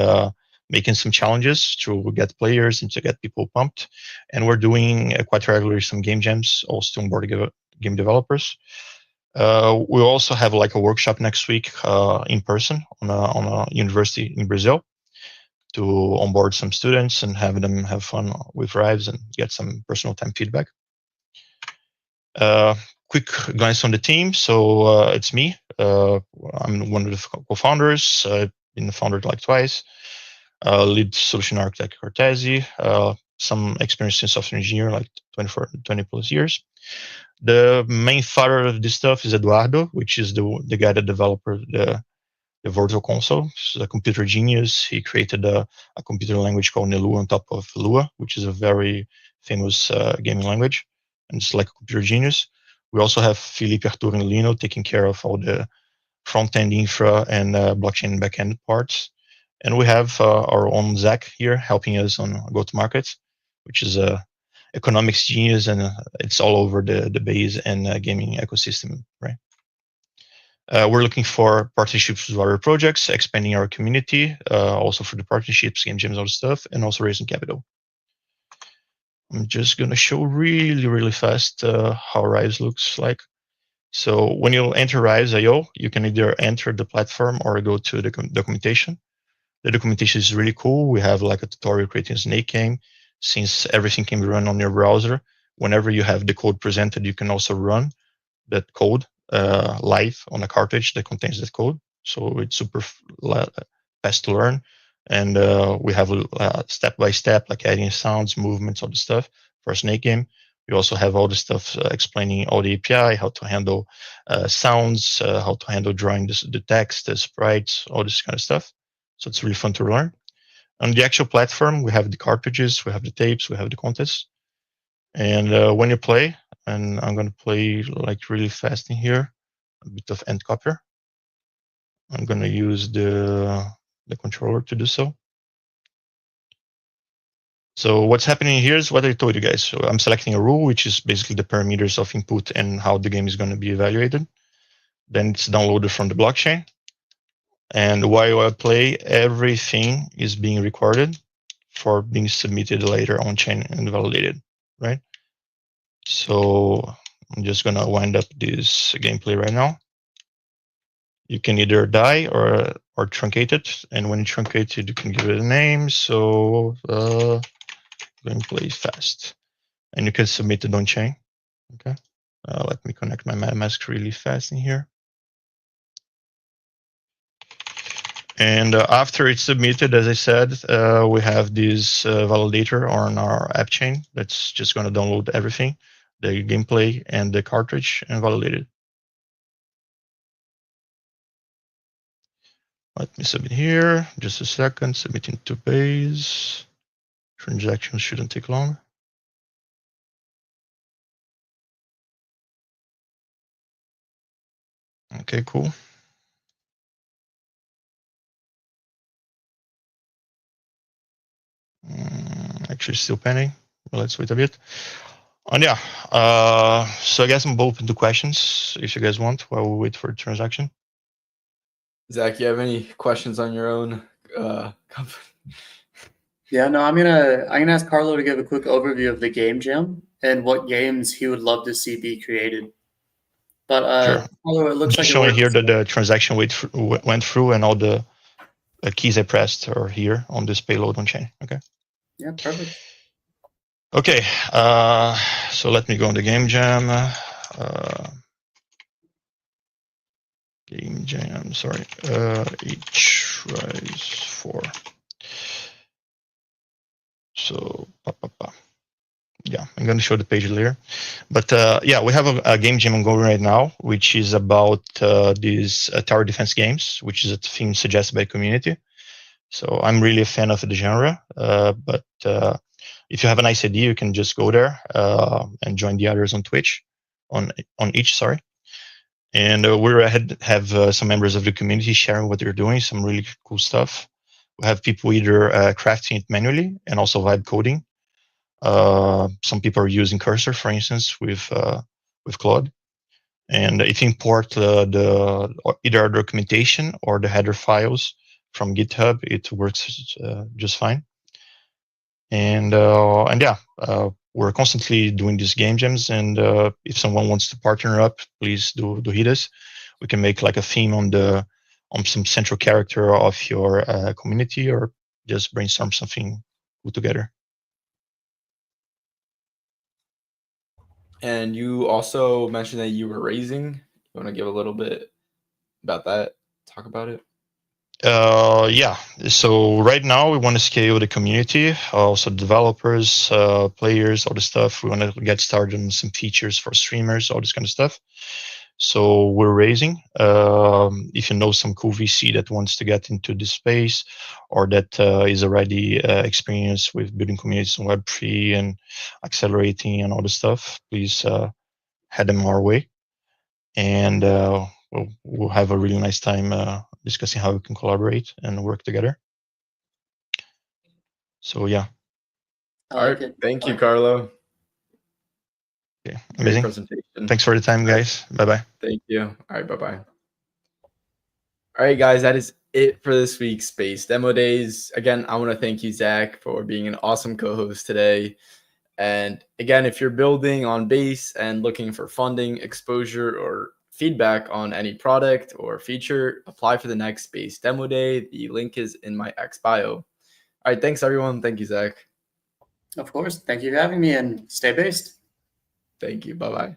making some challenges to get players and to get people pumped. And we're doing quite regularly some game jams, also to onboard game developers. We also have like a workshop next week in person on a university in Brazil to onboard some students and have them have fun with Rives and get some personal time feedback. Quick glance on the team. So it's me. I'm one of the co-founders. I've been the founder like twice. Lead solution architect Cortesi. Some experience in software engineer, like 20 plus years. The main father of this stuff is Eduardo, which is the guy that developed the Virtual Console. He's a computer genius. He created a computer language called Nelu on top of Lua, which is a very famous gaming language. And it's like a computer genius. We also have Felipe, Artur, and Lino taking care of all the front-end infra and blockchain back-end parts. And we have our own Zach here helping us on go-to-market, which is a economics genius, and it's all over the Base and gaming ecosystem, right? We're looking for partnerships with other projects, expanding our community, also for the partnerships, game jams, all the stuff, and also raising capital. I'm just going to show really, really fast how Rives looks like. So when you enter Rives.io, you can either enter the platform or go to the documentation. The documentation is really cool. We have like a tutorial creating a snake game. Since everything can be run on your browser, whenever you have the code presented, you can also run that code live on a cartridge that contains that code. So it's super fast to learn. And we have step-by-step, like adding sounds, movements, all the stuff for a snake game. We also have all the stuff explaining all the API, how to handle sounds, how to handle drawing the text, the sprites, all this kind of stuff. So it's really fun to learn. On the actual platform, we have the cartridges, we have the tapes, we have the contests. And when you play, and I'm going to play like really fast in here, a bit of end copper. I'm going to use the controller to do so. So what's happening here is what I told you guys. So I'm selecting a rule, which is basically the parameters of input and how the game is going to be evaluated. Then it's downloaded from the blockchain. And while I play, everything is being recorded for being submitted later on chain and validated, right? So I'm just going to wind up this gameplay right now. You can either die or truncate it. And when you truncate it, you can give it a name. So gameplay fast. And you can submit it on chain. Okay. Let me connect my MetaMask really fast in here. And after it's submitted, as I said, we have this validator on our app chain that's just going to download everything, the gameplay and the cartridge, and validate it. Let me submit here. Just a second. Submitting to Base. Transactions shouldn't take long. Okay, cool. Actually, still pending. Well, let's wait a bit. And yeah, so I guess I'm open to questions if you guys want while we wait for the transaction. Zach, you have any questions on your own company? Yeah, no, I'm gonna ask Carlo to give a quick overview of the game jam and what games he would love to see be created. But sure. Carlo, it looks just like showing here that the transaction went through and all the keys I pressed are here on this payload on chain. Okay. Yeah, perfect. Okay, so let me go on the game jam. Game jam, sorry, HRISE 4. So, yeah, I'm going to show the page later. But yeah, we have a game jam ongoing right now, which is about these tower defense games, which is a theme suggested by the community. So I'm really a fan of the genre. But if you have a nice idea, you can just go there and join the others on Twitch, on each, sorry. And we have some members of the community sharing what they're doing, some really cool stuff. We have people either crafting it manually and also vibe coding. Some people are using Cursor, for instance, with Claude. And if you import either our documentation or the header files from GitHub, it works just fine. And yeah, we're constantly doing these game jams. And if someone wants to partner up, please do hit us. We can make like a theme on some central character of your community, or just brainstorm something cool together. And you also mentioned that you were raising. You want to give a little bit about that? Talk about it. Yeah. So right now we want to scale the community, also developers, players, all the stuff. We want to get started on some features for streamers, all this kind of stuff. So we're raising. If you know some cool VC that wants to get into this space, or that is already experienced with building communities on Web3 and accelerating and all the stuff, please head them our way. And we'll have a really nice time discussing how we can collaborate and work together. So yeah. All right. Thank you, Carlo. Okay, amazing. Presentation. Thanks for the time, guys. Bye-bye. Thank you. All right, bye-bye. All right, guys, that is it for this week's Base Demo Days. Again, I want to thank you, Zach, for being an awesome co-host today. And again, if you're building on Base and looking for funding, exposure, or feedback on any product or feature, apply for the next Base Demo Day. The link is in my X bio. All right, thanks, everyone. Thank you, Zach. Of course. Thank you for having me, and stay based. Thank you. Bye-bye.